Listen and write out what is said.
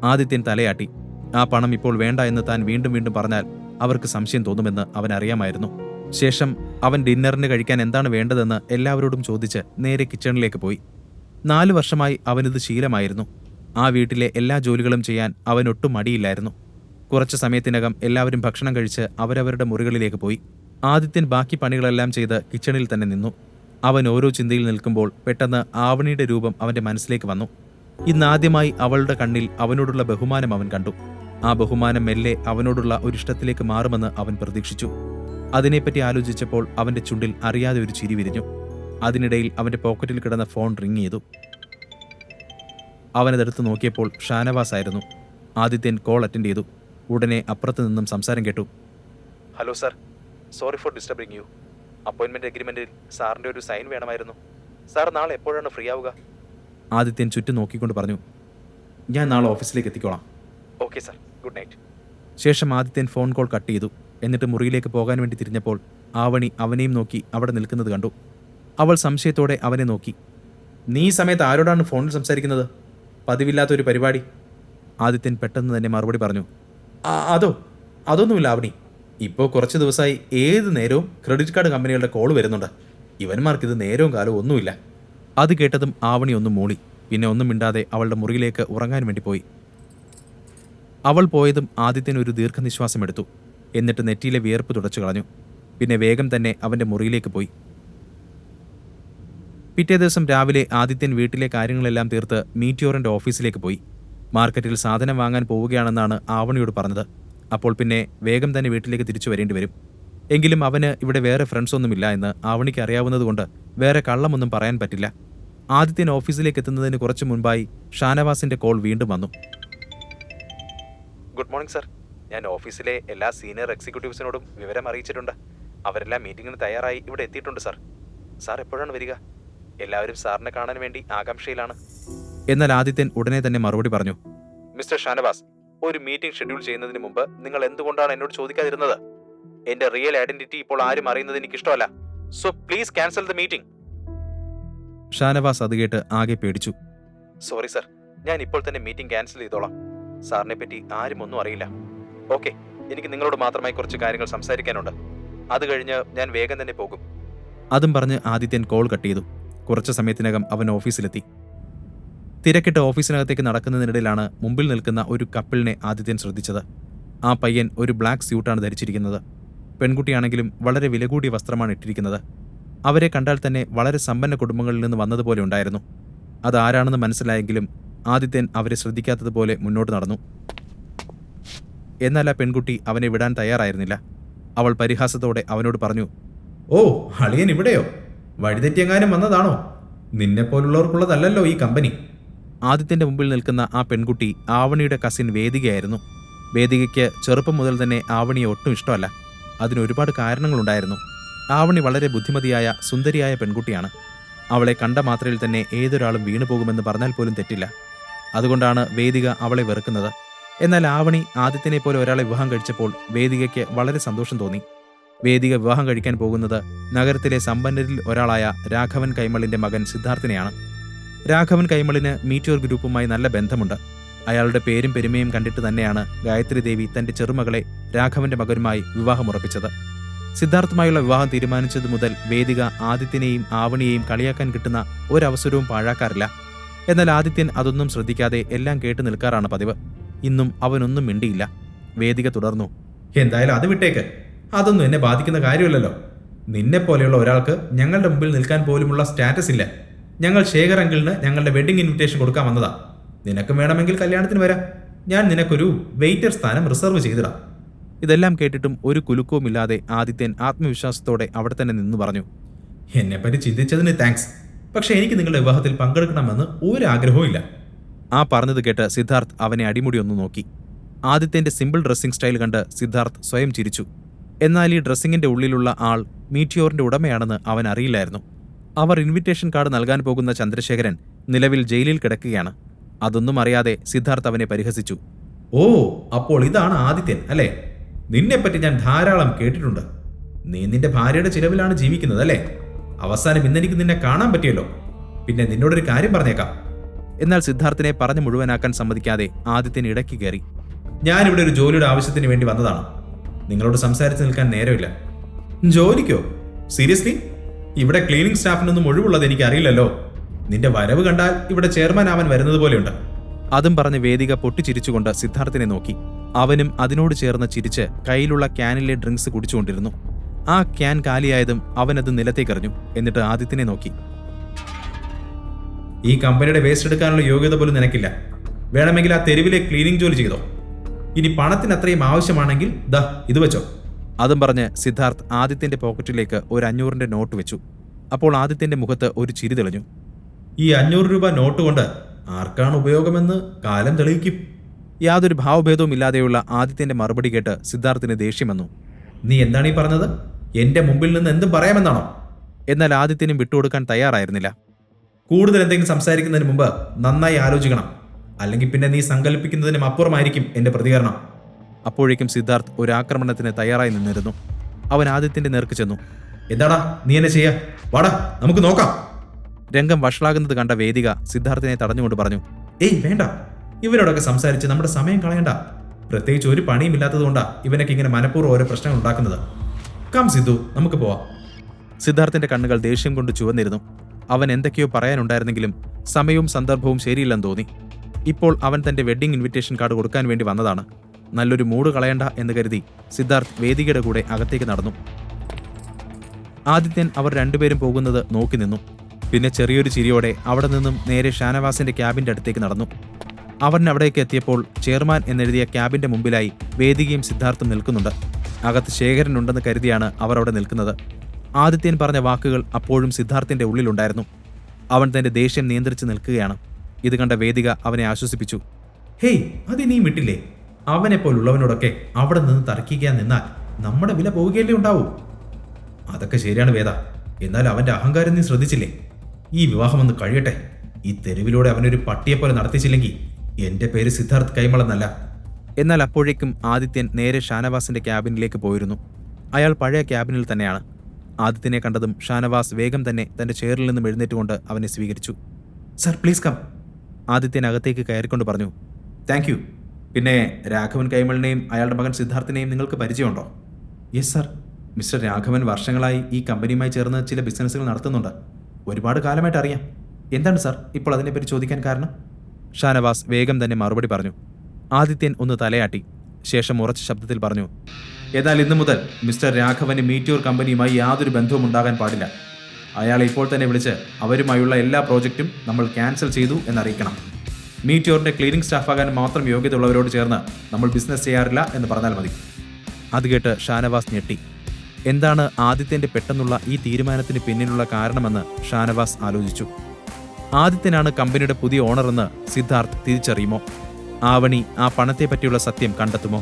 ആദിത്യൻ തലയാട്ടി. ആ പണം ഇപ്പോൾ വേണ്ട എന്ന് താൻ വീണ്ടും വീണ്ടും പറഞ്ഞാൽ അവർക്ക് സംശയം തോന്നുമെന്ന് അവനറിയാമായിരുന്നു. ശേഷം അവൻ ഡിന്നറിന് കഴിക്കാൻ എന്താണ് വേണ്ടതെന്ന് എല്ലാവരോടും ചോദിച്ച് നേരെ കിച്ചണിലേക്ക് പോയി. 4 വർഷമായി അവനിത് ശീലമായിരുന്നു. ആ വീട്ടിലെ എല്ലാ ജോലികളും ചെയ്യാൻ അവനൊട്ടും മടിയില്ലായിരുന്നു. കുറച്ചു സമയത്തിനകം എല്ലാവരും ഭക്ഷണം കഴിച്ച് അവരവരുടെ മുറികളിലേക്ക് പോയി. ആദിത്യൻ ബാക്കി പണികളെല്ലാം ചെയ്ത് കിച്ചണിൽ തന്നെ നിന്നു. അവൻ ഓരോ ചിന്തയിൽ നിൽക്കുമ്പോൾ പെട്ടെന്ന് ആവണിയുടെ രൂപം അവന്റെ മനസ്സിലേക്ക് വന്നു. ഇന്നാദ്യമായി അവളുടെ കണ്ണിൽ അവനോടുള്ള ബഹുമാനം അവൻ കണ്ടു. ആ ബഹുമാനം മെല്ലെ അവനോടുള്ള ഒരു ഇഷ്ടത്തിലേക്ക് മാറുമെന്ന് അവൻ പ്രതീക്ഷിച്ചു. അതിനെപ്പറ്റി ആലോചിച്ചപ്പോൾ അവന്റെ ചുണ്ടിൽ അറിയാതെ ഒരു ചിരി വിരിഞ്ഞു. അതിനിടയിൽ അവന്റെ പോക്കറ്റിൽ കിടന്ന ഫോൺ റിങ് ചെയ്തു. അവനതെടുത്ത് നോക്കിയപ്പോൾ ഷാനവാസ് ആയിരുന്നു. ആദിത്യൻ കോൾ അറ്റൻഡ് ചെയ്തു. ഉടനെ അപ്പുറത്ത് നിന്നും സംസാരം കേട്ടു. Hello sir, sorry for disturbing you. അപ്പോയിൻമെന്റ് എഗ്രിമെന്റിൽ സാറിന്റെ ഒരു സൈൻ വേണമായിരുന്നു. സാർ നാളെ എപ്പോഴാണ് ഫ്രീ ആവുക? ആദിത്യൻ ചുറ്റും നോക്കിക്കൊണ്ട് പറഞ്ഞു. ഞാൻ നാളെ ഓഫീസിലേക്ക് എത്തിക്കോളാം. Okay sir, good night. ശേഷം ആദിത്യൻ ഫോൺ കോൾ കട്ട് ചെയ്തു. എന്നിട്ട് മുറിയിലേക്ക് പോകാൻ വേണ്ടി തിരിഞ്ഞപ്പോൾ ആവണി അവനെയും നോക്കി അവിടെ നിൽക്കുന്നത് കണ്ടു. അവൾ സംശയത്തോടെ അവനെ നോക്കി. നീ ഈ സമയത്ത് ആരോടാണ് ഫോണിൽ സംസാരിക്കുന്നത്? പതിവില്ലാത്തൊരു പരിപാടി. ആദിത്യൻ പെട്ടെന്ന് തന്നെ മറുപടി പറഞ്ഞു. അതൊന്നുമില്ല ആവണി. ഇപ്പോൾ കുറച്ച് ദിവസമായി ഏത് നേരവും ക്രെഡിറ്റ് കാർഡ് കമ്പനികളുടെ കോൾ വരുന്നുണ്ട്. ഇവന്മാർക്കിത് നേരവും കാലവും ഒന്നുമില്ല. അത് കേട്ടതും ആവണി ഒന്നും മൂളി. പിന്നെ ഒന്നും മിണ്ടാതെ അവളുടെ മുറിയിലേക്ക് ഉറങ്ങാൻ വേണ്ടി പോയി. അവൾ പോയതും ആദിത്യൻ ഒരു ദീർഘനിശ്വാസം എടുത്തു. എന്നിട്ട് നെറ്റിയിലെ വിയർപ്പ് തുടച്ചു കളഞ്ഞു. പിന്നെ വേഗം തന്നെ അവന്റെ മുറിയിലേക്ക് പോയി. പിറ്റേ ദിവസം രാവിലെ ആദിത്യൻ വീട്ടിലെ കാര്യങ്ങളെല്ലാം തീർത്ത് മീറ്റിയോറിന്റെ ഓഫീസിലേക്ക് പോയി. മാർക്കറ്റിൽ സാധനം വാങ്ങാൻ പോവുകയാണെന്നാണ് ആവണിയോട് പറഞ്ഞത്. അപ്പോൾ പിന്നെ വേഗം തന്നെ വീട്ടിലേക്ക് തിരിച്ചു വരേണ്ടി വരും. എങ്കിലും അവന് ഇവിടെ വേറെ ഫ്രണ്ട്സ് ഒന്നുമില്ല എന്ന് ആവണിക്ക് അറിയാവുന്നതുകൊണ്ട് വേറെ കള്ളമൊന്നും പറയാൻ പറ്റില്ല. ആദിത്യൻ ഓഫീസിലേക്ക് എത്തുന്നതിന് കുറച്ചു മുൻപായി ഷാനവാസിന്റെ കോൾ വീണ്ടും വന്നു. Good morning sir. ഞാൻ ഓഫീസിലെ എല്ലാ സീനിയർ എക്സിക്യൂട്ടീവ്സിനോടും വിവരം അറിയിച്ചിട്ടുണ്ട്. അവരെല്ലാം മീറ്റിംഗിന് തയ്യാറായി ഇവിടെ എത്തിയിട്ടുണ്ട് സർ. സാർ എപ്പോഴാണ് വരിക? എല്ലാവരും സാറിനെ കാണാൻ വേണ്ടി ആകാംക്ഷയിലാണ്. എന്നാൽ ആദിത്യൻ ഉടനെ തന്നെ മറുപടി പറഞ്ഞു. മിസ്റ്റർ ഷാനവാസ്, ഒരു മീറ്റിംഗ് ഷെഡ്യൂൾ ചെയ്യുന്നതിന് മുമ്പ് നിങ്ങൾ എന്തുകൊണ്ടാണ് എന്നോട് ചോദിക്കാതിരുന്നത്? എന്റെ റിയൽ ഐഡന്റിറ്റി ഇപ്പോൾ ആരും അറിയുന്നത് എനിക്ക് ഇഷ്ടമല്ല. So please cancel the meeting. Shanavas അത് കേട്ട് ആകെ പേടിച്ചു. സോറി സർ, ഞാൻ ഇപ്പോൾ തന്നെ മീറ്റിംഗ് ക്യാൻസൽ ചെയ്തോളാം. സാറിനെ പറ്റി ആരും ഒന്നും അറിയില്ല. ഓക്കെ, എനിക്ക് നിങ്ങളോട് മാത്രമായി കുറച്ച് കാര്യങ്ങൾ സംസാരിക്കാനുണ്ട്. അത് കഴിഞ്ഞ് ഞാൻ വേഗം തന്നെ പോകും. അതും പറഞ്ഞ് ആദിത്യൻ കോൾ കട്ട് ചെയ്തു. കുറച്ചു സമയത്തിനകം അവൻ ഓഫീസിലെത്തി. തിരക്കിട്ട് ഓഫീസിനകത്തേക്ക് നടക്കുന്നതിനിടയിലാണ് മുമ്പിൽ നിൽക്കുന്ന ഒരു കപ്പിളിനെ ആദിത്യൻ ശ്രദ്ധിച്ചത്. ആ പയ്യൻ ഒരു ബ്ലാക്ക് സ്യൂട്ടാണ് ധരിച്ചിരിക്കുന്നത്. പെൺകുട്ടിയാണെങ്കിലും വളരെ വില കൂടിയ വസ്ത്രമാണ് ഇട്ടിരിക്കുന്നത്. അവരെ കണ്ടാൽ തന്നെ വളരെ സമ്പന്ന കുടുംബങ്ങളിൽ നിന്ന് വന്നതുപോലെ ഉണ്ടായിരുന്നു. അതാരാണെന്ന് മനസ്സിലായെങ്കിലും ആദിത്യൻ അവരെ ശ്രദ്ധിക്കാത്തതുപോലെ മുന്നോട്ട് നടന്നു. എന്നാൽ ആ പെൺകുട്ടി അവനെ വിടാൻ തയ്യാറായിരുന്നില്ല. അവൾ പരിഹാസത്തോടെ അവനോട് പറഞ്ഞു. ഓ, അളിയൻ ഇവിടെയോ? വഴിതെറ്റിയെങ്ങാനും വന്നതാണോ? നിന്നെപ്പോലുള്ളവർക്കുള്ളതല്ലല്ലോ ഈ കമ്പനി. ആദിത്യന്റെ മുമ്പിൽ നിൽക്കുന്ന ആ പെൺകുട്ടി ആവണിയുടെ കസിൻ വേദികയായിരുന്നു. വേദികയ്ക്ക് ചെറുപ്പം മുതൽ തന്നെ ആവണിയെ ഒട്ടും ഇഷ്ടമല്ല. അതിനൊരുപാട് കാരണങ്ങളുണ്ടായിരുന്നു. ആവണി വളരെ ബുദ്ധിമതിയായ സുന്ദരിയായ പെൺകുട്ടിയാണ്. അവളെ കണ്ട മാത്രയിൽ തന്നെ ഏതൊരാളും വീണുപോകുമെന്ന് പറഞ്ഞാൽ പോലും തെറ്റില്ല. അതുകൊണ്ടാണ് വേദിക അവളെ വെറുക്കുന്നത്. എന്നാൽ ആവണി ആദിത്യനെ പോലെ ഒരാളെ വിവാഹം കഴിച്ചപ്പോൾ വേദികയ്ക്ക് വളരെ സന്തോഷം തോന്നി. വേദിക വിവാഹം കഴിക്കാൻ പോകുന്നത് നഗരത്തിലെ സമ്പന്നരിൽ ഒരാളായ രാഘവൻ കൈമളിന്റെ മകൻ സിദ്ധാർത്ഥിനെയാണ്. രാഘവൻ കൈമളിന് മീറ്റിയോർ ഗ്രൂപ്പുമായി നല്ല ബന്ധമുണ്ട്. അയാളുടെ പേരും പെരുമയും കണ്ടിട്ട് തന്നെയാണ് ഗായത്രി ദേവി തന്റെ ചെറുമകളെ രാഘവന്റെ മകനുമായി വിവാഹമുറപ്പിച്ചത്. സിദ്ധാർത്ഥുമായുള്ള വിവാഹം തീരുമാനിച്ചതു മുതൽ വേദിക ആദിത്യനെയും ആവണിയെയും കളിയാക്കാൻ കിട്ടുന്ന ഒരവസരവും പാഴാക്കാറില്ല. എന്നാൽ ആദിത്യൻ അതൊന്നും ശ്രദ്ധിക്കാതെ എല്ലാം കേട്ടു നിൽക്കാറാണ് പതിവ്. ഇന്നും അവനൊന്നും മിണ്ടിയില്ല. വേദിക തുടർന്നു. എന്തായാലും അത് വിട്ടേക്ക്. അതൊന്നും എന്നെ ബാധിക്കുന്ന കാര്യമല്ലല്ലോ. നിന്നെപ്പോലെയുള്ള ഒരാൾക്ക് ഞങ്ങളുടെ മുമ്പിൽ നിൽക്കാൻ പോലുമുള്ള സ്റ്റാറ്റസ് ഇല്ല. ഞങ്ങൾ ശേഖർ അങ്കിളിന് ഞങ്ങളുടെ വെഡിങ് ഇൻവിറ്റേഷൻ കൊടുക്കാൻ വന്നതാ. നിനക്കും വേണമെങ്കിൽ കല്യാണത്തിന് വരാം. ഞാൻ നിനക്കൊരു വെയിറ്റർ സ്ഥാനം റിസർവ് ചെയ്തിടാം. ഇതെല്ലാം കേട്ടിട്ടും ഒരു കുലുക്കവുമില്ലാതെ ആദിത്യൻ ആത്മവിശ്വാസത്തോടെ അവിടെ തന്നെ നിന്നു പറഞ്ഞു. എന്നെപ്പറ്റി ചിന്തിച്ചതിന് താങ്ക്സ്. പക്ഷെ എനിക്ക് നിങ്ങളുടെ വിവാഹത്തിൽ പങ്കെടുക്കണമെന്ന് ഒരാഗ്രഹവും ഇല്ല. ആ പറഞ്ഞത് കേട്ട് സിദ്ധാർത്ഥ് അവനെ അടിമുടി ഒന്ന് നോക്കി. ആദിത്യന്റെ സിമ്പിൾ ഡ്രസ്സിംഗ് സ്റ്റൈൽ കണ്ട് സിദ്ധാർത്ഥ് സ്വയം ചിരിച്ചു. എന്നാൽ ഈ ഡ്രസ്സിങ്ങിന്റെ ഉള്ളിലുള്ള ആൾ മീറ്റിയോറിന്റെ ഉടമയാണെന്ന് അവൻ അറിയില്ലായിരുന്നു. അവർ ഇൻവിറ്റേഷൻ കാർഡ് നൽകാൻ പോകുന്ന ചന്ദ്രശേഖരൻ നിലവിൽ ജയിലിൽ കിടക്കുകയാണ്. അതൊന്നും അറിയാതെ സിദ്ധാർത്ഥ് അവനെ പരിഹസിച്ചു. ഓ, അപ്പോൾ ഇതാണ് ആദിത്യൻ അല്ലേ? നിന്നെപ്പറ്റി ഞാൻ ധാരാളം കേട്ടിട്ടുണ്ട്. നീ നിന്റെ ഭാര്യയുടെ ചിലവിലാണ് ജീവിക്കുന്നത് അല്ലേ? അവസാനം ഇന്നെനിക്ക് നിന്നെ കാണാൻ പറ്റിയല്ലോ. പിന്നെ നിന്നോടൊരു കാര്യം പറഞ്ഞേക്കാം. എന്നാൽ സിദ്ധാർത്ഥിനെ പറഞ്ഞു മുഴുവനാക്കാൻ സമ്മതിക്കാതെ ആദിത്യൻ ഇടയ്ക്ക് കയറി. ഞാനിവിടെ ഒരു ജോലിയുടെ ആവശ്യത്തിന് വേണ്ടി വന്നതാണ്. നിങ്ങളോട് സംസാരിച്ച് നിൽക്കാൻ നേരമില്ല. ജോലിക്കോ? സീരിയസ്ലി? ഇവിടെ ക്ലീനിങ് സ്റ്റാഫിനൊന്നും ഒഴിവുള്ളത് എനിക്ക് അറിയില്ലല്ലോ. നിന്റെ വരവ് കണ്ടാൽ ഇവിടെ ചെയർമാൻ ആവാൻ വരുന്നത് പോലെയുണ്ട്. അതും പറഞ്ഞ് വേദിക പൊട്ടിച്ചിരിച്ചുകൊണ്ട് സിദ്ധാർത്ഥിനെ നോക്കി. അവനും അതിനോട് ചേർന്ന് ചിരിച്ച് കയ്യിലുള്ള ക്യാനിലെ ഡ്രിങ്ക്സ് കുടിച്ചുകൊണ്ടിരുന്നു. ആ ക്യാൻ കാലിയായതും അവനത് നിലത്തേക്കെറിഞ്ഞു. എന്നിട്ട് ആദിത്യനെ നോക്കി. ഈ കമ്പനിയുടെ വേസ്റ്റ് എടുക്കാനുള്ള യോഗ്യത പോലും നിനക്കില്ല. വേണമെങ്കിൽ ആ തെരുവിലെ ക്ലീനിങ് ജോലി ചെയ്തോ. ഇനി പണത്തിന് അത്രയും ആവശ്യമാണെങ്കിൽ ദാ ഇത് വെച്ചോ. അതും പറഞ്ഞ് സിദ്ധാർത്ഥ് ആദിത്യന്റെ പോക്കറ്റിലേക്ക് ഒരു 500-ന്റെ നോട്ട് വെച്ചു. അപ്പോൾ ആദിത്യന്റെ മുഖത്ത് ഒരു ചിരി തെളിഞ്ഞു. ഈ 500 രൂപ നോട്ട് കൊണ്ട് ആർക്കാണ് ഉപയോഗമെന്ന് കാലം തെളിയിക്കും. യാതൊരു ഭാവഭേദവും ഇല്ലാതെയുള്ള ആദിത്യന്റെ മറുപടി കേട്ട് സിദ്ധാർത്ഥിന് ദേഷ്യം വന്നു. നീ എന്താണ് ഈ പറഞ്ഞത്? എന്റെ മുമ്പിൽ നിന്ന് എന്തും പറയാമെന്നാണോ? എന്നാൽ ആദിത്യനും വിട്ടുകൊടുക്കാൻ തയ്യാറായിരുന്നില്ല. കൂടുതൽ എന്തെങ്കിലും സംസാരിക്കുന്നതിന് മുമ്പ് നന്നായി ആലോചിക്കണം. അല്ലെങ്കിൽ പിന്നെ നീ സങ്കല്പിക്കുന്നതിനും അപ്പുറമായിരിക്കും എന്റെ പ്രതികരണം. അപ്പോഴേക്കും സിദ്ധാർത്ഥ് ഒരു ആക്രമണത്തിന് തയ്യാറായി നിന്നിരുന്നു. അവൻ ആദിത്യന്റെ നേർക്ക് ചെന്നു. എന്താടാ നീ എന്നെ ചെയ്യാ? വാടാ നമുക്ക് നോക്കാം. രംഗം വഷളാകുന്നത് കണ്ട വേദിക സിദ്ധാർത്ഥിനെ തടഞ്ഞുകൊണ്ട് പറഞ്ഞു. ഏയ് വേണ്ട, ഇവരോടൊക്കെ സംസാരിച്ച് നമ്മുടെ സമയം കളയണ്ട. പ്രത്യേകിച്ച് ഒരു പണിയും ഇല്ലാത്തതുകൊണ്ടാ ഇവനൊക്കെ ഇങ്ങനെ മനഃപൂർവ്വം ഓരോ പ്രശ്നങ്ങൾ ഉണ്ടാക്കുന്നത്. കം സിദ്ധു, നമുക്ക് പോവാം. സിദ്ധാർത്ഥിന്റെ കണ്ണുകൾ ദേഷ്യം കൊണ്ട് ചുവന്നിരുന്നു. അവൻ എന്തൊക്കെയോ പറയാനുണ്ടായിരുന്നെങ്കിലും സമയവും സന്ദർഭവും ശരിയില്ലെന്ന് തോന്നി. ഇപ്പോൾ അവൻ തന്റെ വെഡ്ഡിംഗ് ഇൻവിറ്റേഷൻ കാർഡ് കൊടുക്കാൻ വേണ്ടി വന്നതാണ്. നല്ലൊരു മൂഡ് കളയണ്ട എന്ന് കരുതി സിദ്ധാർത്ഥ് വേദികയുടെ കൂടെ അകത്തേക്ക് നടന്നു. ആദിത്യൻ അവർ രണ്ടുപേരും പോകുന്നത് നോക്കി നിന്നു. പിന്നെ ചെറിയൊരു ചിരിയോടെ അവിടെ നിന്നും നേരെ ഷാനവാസിന്റെ ക്യാബിന്റെ അടുത്തേക്ക് നടന്നു. അവൻ അവിടേക്ക് എത്തിയപ്പോൾ ചെയർമാൻ എന്നെഴുതിയ ക്യാബിന്റെ മുമ്പിലായി വേദികയും സിദ്ധാർത്ഥും നിൽക്കുന്നുണ്ട്. അകത്ത് ശേഖരൻ ഉണ്ടെന്ന് കരുതിയാണ് അവർ അവിടെ നിൽക്കുന്നത്. ആദിത്യൻ പറഞ്ഞ വാക്കുകൾ അപ്പോഴും സിദ്ധാർത്ഥിന്റെ ഉള്ളിലുണ്ടായിരുന്നു. അവൻ തന്റെ ദേഷ്യം നിയന്ത്രിച്ച് നിൽക്കുകയാണ്. ഇത് കണ്ട വേദിക അവനെ ആശ്വസിപ്പിച്ചു. ഹേയ്, അത് നീ വിട്ടില്ലേ? അവനെ പോലുള്ളവനോടൊക്കെ അവിടെ നിന്ന് തർക്കിക്കാൻ നിന്നാൽ നമ്മുടെ വില പോവുകയല്ലേ ഉണ്ടാവൂ. അതൊക്കെ ശരിയാണ് വേദ. എന്നാൽ അവന്റെ അഹങ്കാരം നീ ശ്രദ്ധിച്ചില്ലേ? ഈ വിവാഹം ഒന്ന് കഴിയട്ടെ. ഈ തെരുവിലൂടെ അവനൊരു പട്ടിയെപ്പോലെ നടത്തിച്ചില്ലെങ്കിൽ എന്റെ പേര് സിദ്ധാർത്ഥ് കൈമളെന്നല്ല. എന്നാൽ അപ്പോഴേക്കും ആദിത്യൻ നേരെ ഷാനവാസിന്റെ ക്യാബിനിലേക്ക് പോയിരുന്നു. അയാൾ പഴയ ക്യാബിനിൽ തന്നെയാണ്. ആദിത്യനെ കണ്ടതും ഷാനവാസ് വേഗം തന്നെ തന്റെ ചെയറിൽ നിന്നും എഴുന്നേറ്റുകൊണ്ട് അവനെ സ്വീകരിച്ചു. Sir please come. ആദിത്യൻ അകത്തേക്ക് കയറിക്കൊണ്ട് പറഞ്ഞു. Thank you. പിന്നെ രാഘവൻ കൈമളിനെയും അയാളുടെ മകൻ സിദ്ധാർത്ഥിനെയും നിങ്ങൾക്ക് പരിചയമുണ്ടോ? Yes sir. മിസ്റ്റർ രാഘവൻ വർഷങ്ങളായി ഈ കമ്പനിയുമായി ചേർന്ന് ചില ബിസിനസ്സുകൾ നടത്തുന്നുണ്ട്. ഒരുപാട് കാലമായിട്ട് അറിയാം. എന്താണ് സാർ ഇപ്പോൾ അതിനെപ്പറ്റി ചോദിക്കാൻ കാരണം? ഷാനവാസ് വേഗം തന്നെ മറുപടി പറഞ്ഞു. ആദിത്യൻ ഒന്ന് തലയാട്ടി. ശേഷം ഉറച്ച ശബ്ദത്തിൽ പറഞ്ഞു. എന്നാൽ ഇന്നു മുതൽ മിസ്റ്റർ രാഘവന് മീറ്റിയോർ കമ്പനിയുമായി യാതൊരു ബന്ധവും ഉണ്ടാകാൻ പാടില്ല. അയാളെ ഇപ്പോൾ തന്നെ വിളിച്ച് അവരുമായുള്ള എല്ലാ പ്രോജക്റ്റും നമ്മൾ ക്യാൻസൽ ചെയ്തു എന്നറിയിക്കണം. മീറ്റിയോറിന്റെ ക്ലീനിങ് സ്റ്റാഫാകാൻ മാത്രം യോഗ്യതയുള്ളവരോട് ചേർന്ന് നമ്മൾ ബിസിനസ് ചെയ്യാറില്ല എന്ന് പറഞ്ഞാൽ മതി. അത് കേട്ട് ഷാനവാസ് ഞെട്ടി. എന്താണ് ആദിത്യന്റെ പെട്ടെന്നുള്ള ഈ തീരുമാനത്തിന് പിന്നിലുള്ള കാരണമെന്ന് ഷാനവാസ് ആലോചിച്ചു. ആദിത്യനാണ് കമ്പനിയുടെ പുതിയ ഓണറെന്ന് സിദ്ധാർത്ഥ് തിരിച്ചറിയുമോ? ആവണി ആ പണത്തെപ്പറ്റിയുള്ള സത്യം കണ്ടെത്തുമോ?